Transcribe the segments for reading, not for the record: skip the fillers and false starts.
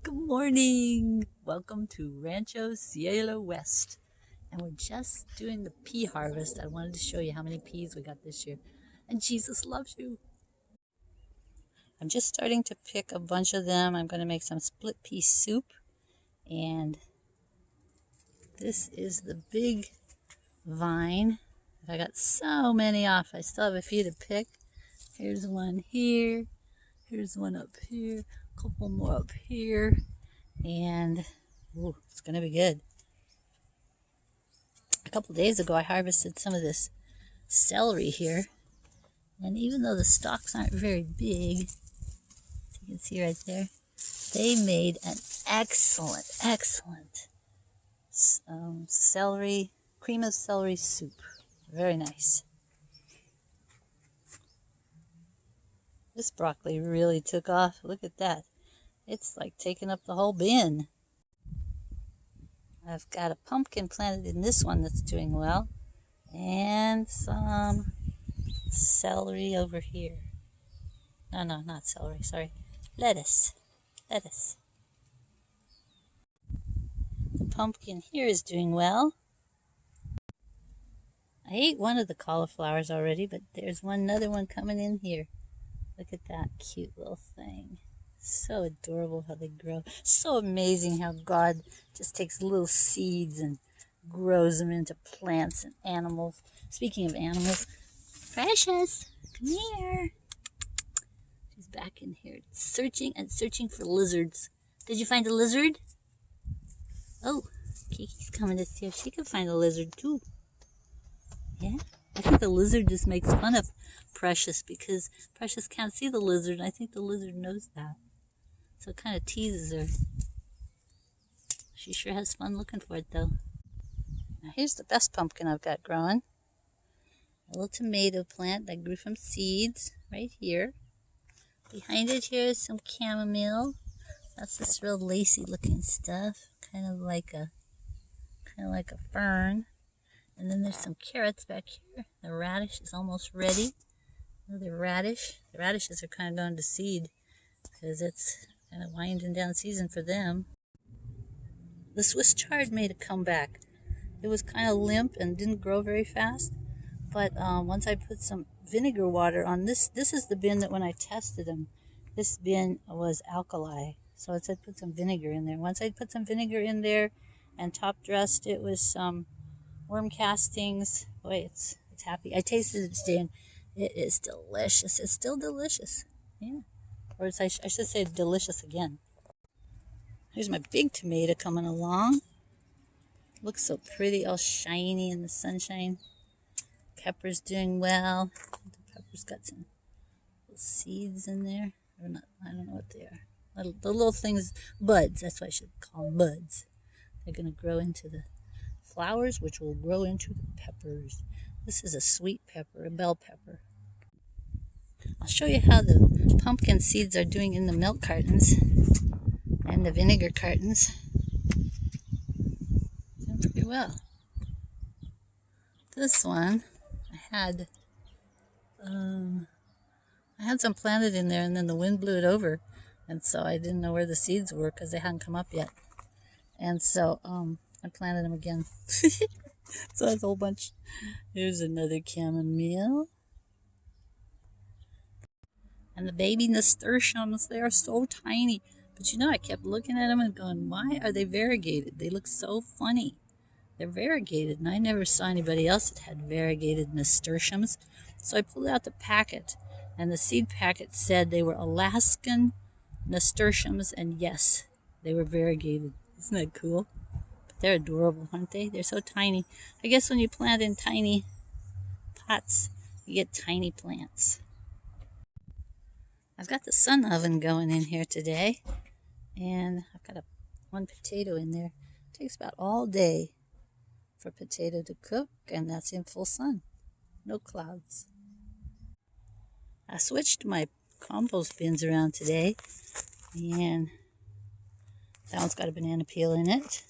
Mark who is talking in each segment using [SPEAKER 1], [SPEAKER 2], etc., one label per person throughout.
[SPEAKER 1] Good morning! Welcome to Rancho Cielo West. And we're just doing the pea harvest. I wanted to show you how many peas we got this year. And Jesus loves you. I'm just starting to pick a bunch of them. I'm going to make some split pea soup. And this is the big vine. I got so many off. I still have a few to pick. Here's one here. Here's one up here. A couple more up here. And ooh, it's going to be good. A couple days ago, I harvested some of this celery here. And even though the stalks aren't very big, as you can see right there, they made an excellent cream of celery soup. Very nice. This broccoli really took off. Look at that. It's like taking up the whole bin. I've got a pumpkin planted in this one that's doing well. And some celery over here. No, not celery, sorry. Lettuce. The pumpkin here is doing well. I ate one of the cauliflowers already, but there's another one coming in here. Look at that cute little thing. So adorable how they grow. So amazing how God just takes little seeds and grows them into plants and animals. Speaking of animals, Precious, come here. She's back in here searching for lizards. Did you find a lizard? Oh, Kiki's coming to see if she can find a lizard too. Yeah, I think the lizard just makes fun of Precious because Precious can't see the lizard, and I think the lizard knows that. So it kind of teases her. She sure has fun looking for it, though. Now here's the best pumpkin I've got growing. A little tomato plant that grew from seeds right here. Behind it here is some chamomile. That's this real lacy looking stuff, kind of like a fern. And then there's some carrots back here. The radish is almost ready. Another radish. The radishes are kind of going to seed because it's kind of winding down season for them. The Swiss chard made a comeback. It was kind of limp and didn't grow very fast. But once I put some vinegar water on this is the bin that when I tested them, this bin was alkali. So it said put some vinegar in there. Once I put some vinegar in there and top dressed it with some worm castings. Boy, it's happy. I tasted it today and it is delicious. It's still delicious. Yeah. Or I should say delicious again. Here's my big tomato coming along. Looks so pretty, all shiny in the sunshine. Pepper's doing well. The pepper's got some little seeds in there. Or not, I don't know what they are. The little things, buds. That's what I should call them, buds. They're going to grow into the flowers, which will grow into the peppers. This is a sweet pepper, a bell pepper. I'll show you how the pumpkin seeds are doing in the milk cartons and the vinegar cartons. Doing pretty well. This one, I had some planted in there and then the wind blew it over, and so I didn't know where the seeds were because they hadn't come up yet. And so I planted them again. So that's a whole bunch. Here's another chamomile. And the baby nasturtiums, they are so tiny. But you know, I kept looking at them and going, why are they variegated? They look so funny. They're variegated, and I never saw anybody else that had variegated nasturtiums. So I pulled out the packet, and the seed packet said they were Alaskan nasturtiums, and yes, they were variegated. Isn't that cool? But they're adorable, aren't they? They're so tiny. I guess when you plant in tiny pots, you get tiny plants. I've got the sun oven going in here today, and I've got one potato in there. It takes about all day for a potato to cook, and that's in full sun. No clouds. I switched my compost bins around today, and that one's got a banana peel in it.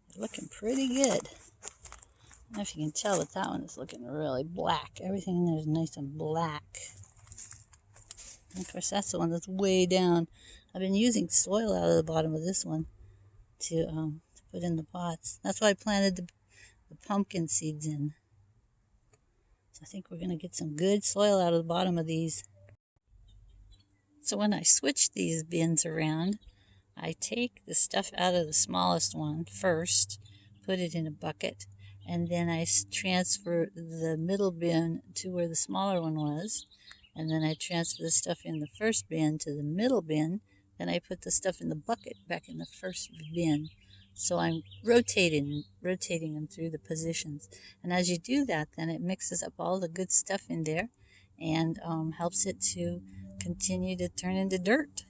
[SPEAKER 1] They're looking pretty good. I don't know if you can tell, but that one is looking really black. Everything in there is nice and black. And of course, that's the one that's way down. I've been using soil out of the bottom of this one to put in the pots. That's why I planted the pumpkin seeds in. So I think we're going to get some good soil out of the bottom of these. So when I switch these bins around, I take the stuff out of the smallest one first, put it in a bucket, and then I transfer the middle bin to where the smaller one was, and then I transfer the stuff in the first bin to the middle bin, then I put the stuff in the bucket back in the first bin. So I'm rotating them through the positions. And as you do that, then it mixes up all the good stuff in there and helps it to continue to turn into dirt.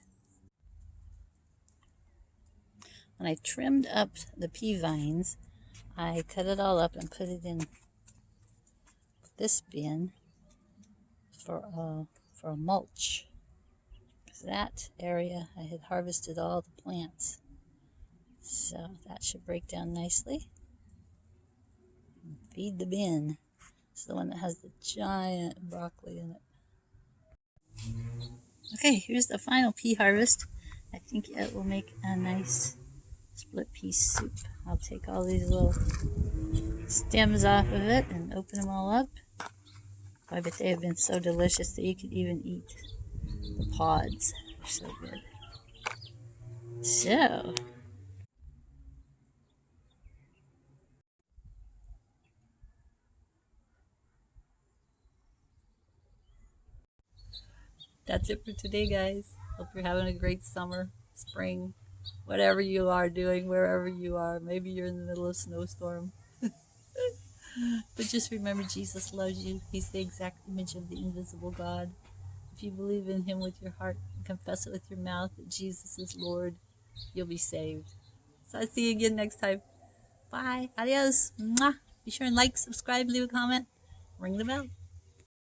[SPEAKER 1] When I trimmed up the pea vines, I cut it all up and put it in this bin for a mulch. That area I had harvested all the plants, so that should break down nicely and feed the bin. It's the one that has the giant broccoli in it. Okay, here's the final pea harvest. I think it will make a nice split pea soup. I'll take all these little stems off of it and open them all up. I bet they have been so delicious that you could even eat the pods. They're so good. So, that's it for today, guys. Hope you're having a great summer, spring, whatever you are doing, wherever you are. Maybe you're in the middle of a snowstorm. But just remember, Jesus loves you. He's the exact image of the invisible God. If you believe in him with your heart and confess it with your mouth that Jesus is Lord, you'll be saved. So I'll see you again next time. Bye. Adios. Mwah. Be sure and like, subscribe, leave a comment, ring the bell.